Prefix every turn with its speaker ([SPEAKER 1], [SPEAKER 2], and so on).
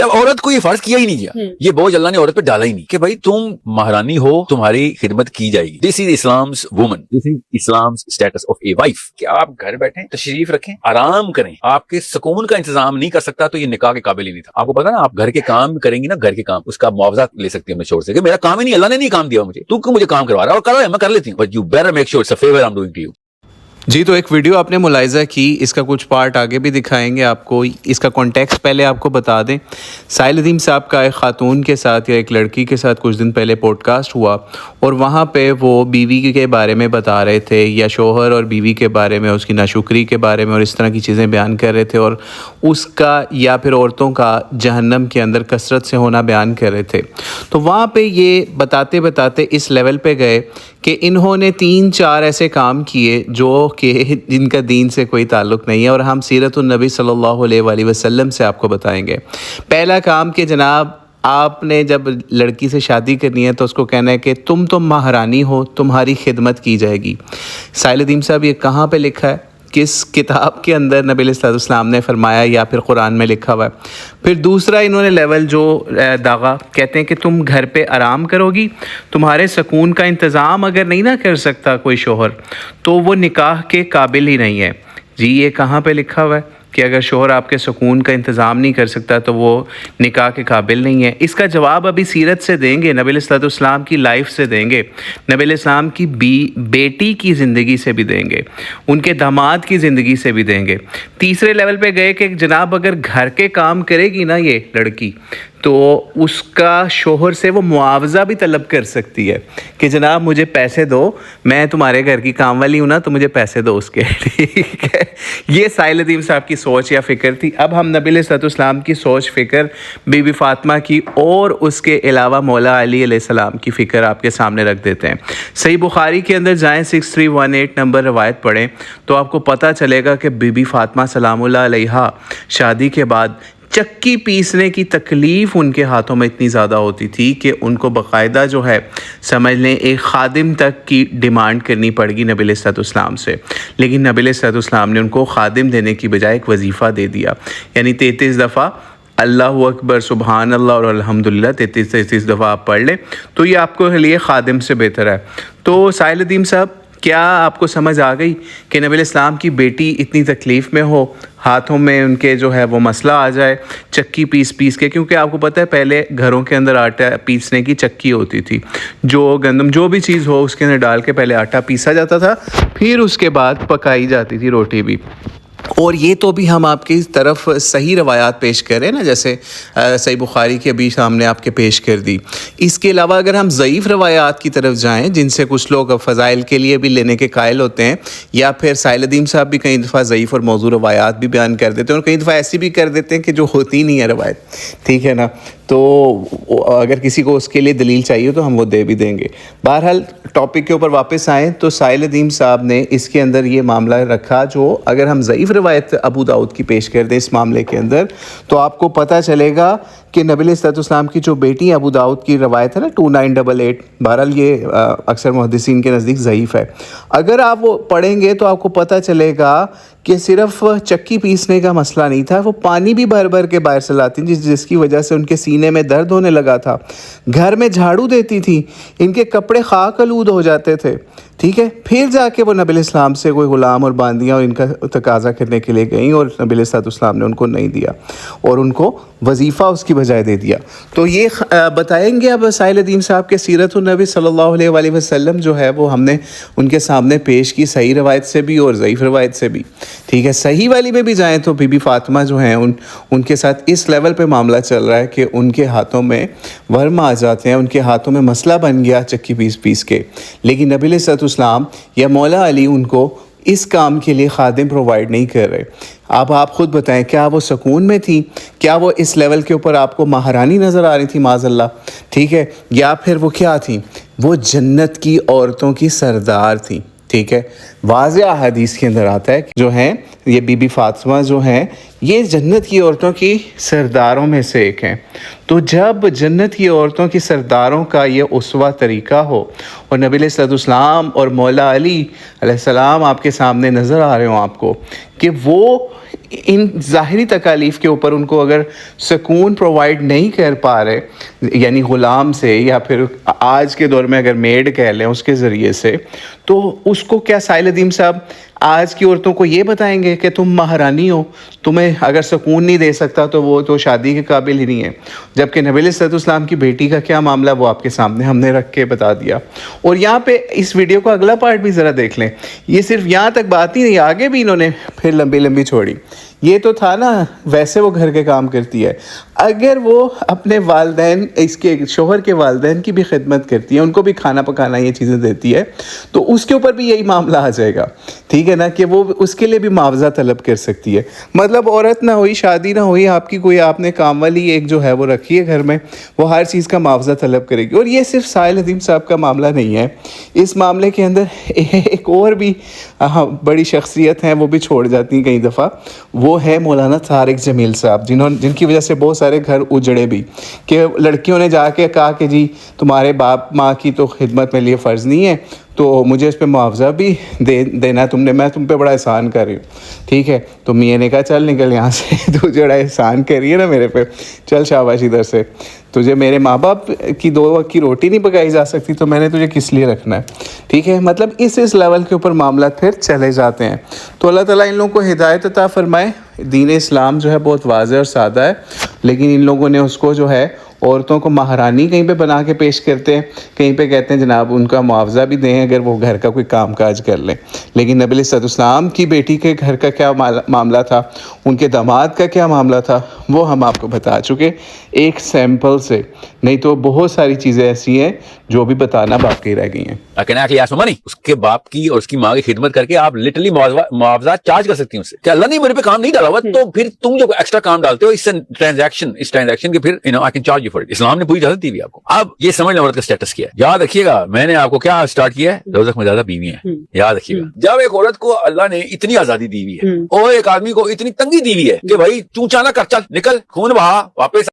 [SPEAKER 1] جب عورت کو یہ فرض کیا ہی نہیں گیا, یہ بوجھ اللہ نے عورت پہ ڈالا ہی نہیں کہ بھائی تم مہرانی ہو, تمہاری خدمت کی جائے گی. This is Islam's woman, this is Islam's status of a wife, کہ آپ گھر بیٹھیں, تشریف رکھیں, آرام کریں. آپ کے سکون کا انتظام نہیں کر سکتا تو یہ نکاح کے قابل ہی نہیں تھا. آپ کو پتا نا, آپ گھر کے کام کریں گی نا, گھر کے کام اس کا معاوضہ لے سکتی ہیں اپنے شوہر سے کہ میرا کام ہی نہیں, اللہ نے نہیں کام دیا مجھے, تو کیوں مجھے کام کروا رہا ہے, اور کرو میں کر لیتی ہوں, but you better make sure it's a favour I am doing to you.
[SPEAKER 2] جی تو ایک ویڈیو آپ نے ملاحظہ کی, اس کا کچھ پارٹ آگے بھی دکھائیں گے آپ کو. اس کا کانٹیکسٹ پہلے آپ کو بتا دیں. ساحل ندیم صاحب کا ایک خاتون کے ساتھ یا ایک لڑکی کے ساتھ کچھ دن پہلے پوڈ کاسٹ ہوا, اور وہاں پہ وہ بیوی کے بارے میں بتا رہے تھے, یا شوہر اور بیوی کے بارے میں, اس کی ناشکری کے بارے میں, اور اس طرح کی چیزیں بیان کر رہے تھے, اور اس کا یا پھر عورتوں کا جہنم کے اندر کثرت سے ہونا بیان کر رہے تھے. تو وہاں پہ یہ بتاتے بتاتے اس لیول پہ گئے کہ انہوں نے 3-4 ایسے کام کیے جو کہ جن کا دین سے کوئی تعلق نہیں ہے, اور ہم سیرت النبی صلی اللہ علیہ وآلہ وسلم سے آپ کو بتائیں گے. پہلا کام کہ جناب آپ نے جب لڑکی سے شادی کرنی ہے تو اس کو کہنا ہے کہ تم مہرانی ہو, تمہاری خدمت کی جائے گی. ساحل ندیم صاحب یہ کہاں پہ لکھا ہے, کس کتاب کے اندر نبی علیہ السلام نے فرمایا, یا پھر قرآن میں لکھا ہوا ہے؟ پھر دوسرا انہوں نے لیول جو داغا, کہتے ہیں کہ تم گھر پہ آرام کرو گی, تمہارے سکون کا انتظام اگر نہیں نہ کر سکتا کوئی شوہر تو وہ نکاح کے قابل ہی نہیں ہے. جی یہ کہاں پہ لکھا ہوا ہے کہ اگر شوہر آپ کے سکون کا انتظام نہیں کر سکتا تو وہ نکاح کے قابل نہیں ہے؟ اس کا جواب ابھی سیرت سے دیں گے, نبی علیہ السلام کی لائف سے دیں گے, نبی علیہ السلام کی بیٹی کی زندگی سے بھی دیں گے, ان کے داماد کی زندگی سے بھی دیں گے. تیسرے لیول پہ گئے کہ جناب اگر گھر کے کام کرے گی نا یہ لڑکی تو اس کا شوہر سے وہ معاوضہ بھی طلب کر سکتی ہے کہ جناب مجھے پیسے دو, میں تمہارے گھر کی کام والی ہوں نا, تو مجھے پیسے دو اس کے. ٹھیک ہے, یہ ساحل ندیم صاحب کی سوچ یا فکر تھی. اب ہم نبی علیہ السلام کی سوچ فکر, بی بی فاطمہ کی, اور اس کے علاوہ مولا علی علیہ السلام کی فکر آپ کے سامنے رکھ دیتے ہیں. صحیح بخاری کے اندر جائیں, 6318 نمبر روایت پڑھیں تو آپ کو پتہ چلے گا کہ بی بی فاطمہ سلام اللہ علیہا شادی کے بعد چکی پیسنے کی تکلیف ان کے ہاتھوں میں اتنی زیادہ ہوتی تھی کہ ان کو باقاعدہ جو ہے سمجھ لیں ایک خادم تک کی ڈیمانڈ کرنی پڑ گئی نبی علیہ السلام سے. لیکن نبی علیہ السلام نے ان کو خادم دینے کی بجائے ایک وظیفہ دے دیا, یعنی 33 دفعہ اللہ اکبر سبحان اللہ اور الحمدللہ 33 دفعہ آپ پڑھ لیں تو یہ آپ کو لیے خادم سے بہتر ہے. تو ساحل ندیم صاحب کیا آپ کو سمجھ آ گئی کہ نبی علیہ السلام کی بیٹی اتنی تکلیف میں ہو, ہاتھوں میں ان کے جو ہے وہ مسئلہ آ جائے چکی پیس کے, کیونکہ آپ کو پتہ ہے پہلے گھروں کے اندر آٹا پیسنے کی چکی ہوتی تھی, جو گندم جو بھی چیز ہو اس کے اندر ڈال کے پہلے آٹا پیسا جاتا تھا, پھر اس کے بعد پکائی جاتی تھی روٹی بھی. اور یہ تو بھی ہم آپ کی طرف صحیح روایات پیش کر رہے ہیں نا, جیسے صحیح بخاری کے بھی سامنے آپ کے پیش کر دی. اس کے علاوہ اگر ہم ضعیف روایات کی طرف جائیں جن سے کچھ لوگ فضائل کے لیے بھی لینے کے قائل ہوتے ہیں, یا پھر ساحل ندیم صاحب بھی کئی دفعہ ضعیف اور موضوع روایات بھی بیان کر دیتے ہیں, اور کئی دفعہ ایسی بھی کر دیتے ہیں کہ جو ہوتی نہیں ہے روایت. ٹھیک ہے نا, تو اگر کسی کو اس کے لیے دلیل چاہیے تو ہم وہ دے بھی دیں گے. بہرحال ٹاپک کے اوپر واپس آئیں تو ساحل ندیم صاحب نے اس کے اندر یہ معاملہ رکھا, جو اگر ہم ضعیف روایت ابو داؤد کی پیش کر دیں اس معاملے کے اندر تو آپ کو پتہ چلے گا کہ نبی علیہ السلام کی جو بیٹی ابو داؤد کی روایت ہے نا 2988, بہرحال یہ اکثر محدثین کے نزدیک ضعیف ہے. اگر آپ وہ پڑھیں گے تو آپ کو پتہ چلے گا کہ صرف چکی پیسنے کا مسئلہ نہیں تھا, وہ پانی بھی بھر کے باہر سے لاتی تھی جس کی وجہ سے ان کے سینے میں درد ہونے لگا تھا. گھر میں جھاڑو دیتی تھی, ان کے کپڑے خاک آلود ہو جاتے تھے. ٹھیک ہے, پھر جا کے وہ نبی علیہ السلام سے کوئی غلام اور باندیاں اور ان کا تقاضا کرنے کے لیے گئیں, اور نبی علیہ السلام نے ان کو نہیں دیا اور ان کو وظیفہ اس کی بجائے دے دیا. تو یہ بتائیں گے اب ساحل ندیم صاحب کے سیرت النبی صلی اللہ علیہ وآلہ وسلم جو ہے وہ ہم نے ان کے سامنے پیش کی, صحیح روایت سے بھی اور ضعیف روایت سے بھی. ٹھیک ہے, صحیح والی میں بھی جائیں تو بی بی فاطمہ جو ہیں ان کے ساتھ اس لیول پہ معاملہ چل رہا ہے کہ ان کے ہاتھوں میں ورم آ جاتے ہیں, ان کے ہاتھوں میں مسئلہ بن گیا چکی پیس کے. لیکن نبی علیہ السلام یا مولا علی ان کو اس کام کے لیے خادم پرووائڈ نہیں کر رہے. اب آپ خود بتائیں, کیا وہ سکون میں تھی؟ کیا وہ اس لیول کے اوپر آپ کو مہرانی نظر آ رہی تھی معاذ اللہ؟ ٹھیک ہے, یا پھر وہ کیا تھیں؟ وہ جنت کی عورتوں کی سردار تھیں. ٹھیک ہے, واضح حدیث کے اندر آتا ہے کہ جو ہیں یہ بی بی فاطمہ جو ہیں یہ جنت کی عورتوں کی سرداروں میں سے ایک ہیں. تو جب جنت کی عورتوں کی سرداروں کا یہ اسوہ طریقہ ہو اور نبی علیہ السلام اور مولا علی علیہ السلام آپ کے سامنے نظر آ رہے ہوں آپ کو کہ وہ ان ظاہری تکالیف کے اوپر ان کو اگر سکون پرووائڈ نہیں کر پا رہے، یعنی غلام سے یا پھر آج کے دور میں اگر میڈ کہہ لیں اس کے ذریعے سے، تو اس کو کیا سائل ندیم صاحب آج کی عورتوں کو یہ بتائیں گے کہ تم مہارانی ہو، تمہیں اگر سکون نہیں دے سکتا تو وہ تو شادی کے قابل ہی نہیں ہے؟ جبکہ نبی علیہ السلام کی بیٹی کا کیا معاملہ وہ آپ کے سامنے ہم نے رکھ کے بتا دیا. اور یہاں پہ اس ویڈیو کا اگلا پارٹ بھی ذرا دیکھ لیں. یہ صرف یہاں تک بات ہی نہیں، آگے بھی انہوں نے پھر لمبی لمبی چھوڑی. یہ تو تھا نا ویسے وہ گھر کے کام کرتی ہے، اگر وہ اپنے والدین، اس کے شوہر کے والدین کی بھی خدمت کرتی ہے، ان کو بھی کھانا پکانا یہ چیزیں دیتی ہے، تو اس کے اوپر بھی یہی معاملہ آ جائے گا. ٹھیک ہے نا، کہ وہ اس کے لیے بھی معاوضہ طلب کر سکتی ہے. مطلب عورت نہ ہوئی، شادی نہ ہوئی، آپ کی کوئی آپ نے کام والی ایک جو ہے وہ رکھی ہے گھر میں، وہ ہر چیز کا معاوضہ طلب کرے گی. اور یہ صرف سائل ندیم صاحب کا معاملہ نہیں ہے، اس معاملے کے اندر ایک اور بھی بڑی شخصیت ہیں، وہ بھی چھوڑ جاتی ہیں کئی دفعہ. وہ ہے مولانا طارق جمیل صاحب، جن کی وجہ سے بہت سارے گھر اجڑے بھی، کہ لڑکیوں نے جا کے کہا کہ جی تمہارے باپ ماں کی تو خدمت میرے لیے فرض نہیں ہے، تو مجھے اس پہ معاوضہ بھی دینا تم نے، میں تم پہ بڑا احسان کر رہی ہوں. ٹھیک ہے، تو میاں نے کہا چل نکل یہاں سے، تو جو بڑا احسان کر رہی ہے نا میرے پہ، چل شاباش ادھر سے، تجھے میرے ماں باپ کی 2 وقت کی روٹی نہیں پکائی جا سکتی تو میں نے تجھے کس لیے رکھنا ہے. ٹھیک ہے، مطلب اس لیول کے اوپر معاملات پھر چلے جاتے ہیں. تو اللہ تعالیٰ ان لوگوں کو ہدایت عطا فرمائے. دین اسلام جو ہے بہت واضح اور سادہ ہے، لیکن ان لوگوں نے اس کو جو ہے عورتوں کو مہارانی کہیں پہ بنا کے پیش کرتے ہیں، کہیں پہ کہتے ہیں جناب ان کا معاوضہ بھی دیں اگر وہ گھر کا کوئی کام کاج کر لیں. لیکن نبی علیہ السلام کی بیٹی کے گھر کا کیا معاملہ تھا، ان کے داماد کا کیا معاملہ تھا، وہ ہم آپ کو بتا چکے ایک سیمپل سے. نہیں تو بہت ساری چیزیں ایسی ہیں جو بھی بتانا باقی رہ گئی ہیں.
[SPEAKER 1] اس کے باپ کی اور اس کی ماں کی خدمت کر کے آپ لٹرلی معاوضہ چارج کر سکتی ہیں اس سے کہ اللہ نے میرے پہ کام نہیں ڈالا ہوا، تو پھر تم جو ایکسٹرا کام ڈالتے ہو اس ٹرانزیکشن کے پھر I can charge you for it. اسلام نے پوری اجازت دی ہوئی آپ کو. اب یہ سمجھ عورت کا اسٹیٹس کیا ہے. یاد رکھیے گا میں نے آپ کو کیا اسٹارٹ کیا ہے، دوزخ میں زیادہ بیوی ہیں. یاد رکھیے گا جب ایک عورت کو اللہ نے اتنی آزادی دی ہوئی ہے اور ایک آدمی کو اتنی تنگی دی ہوئی ہے کہ بھائی چونچا نہ کر، چل نکل، خون بہا، واپس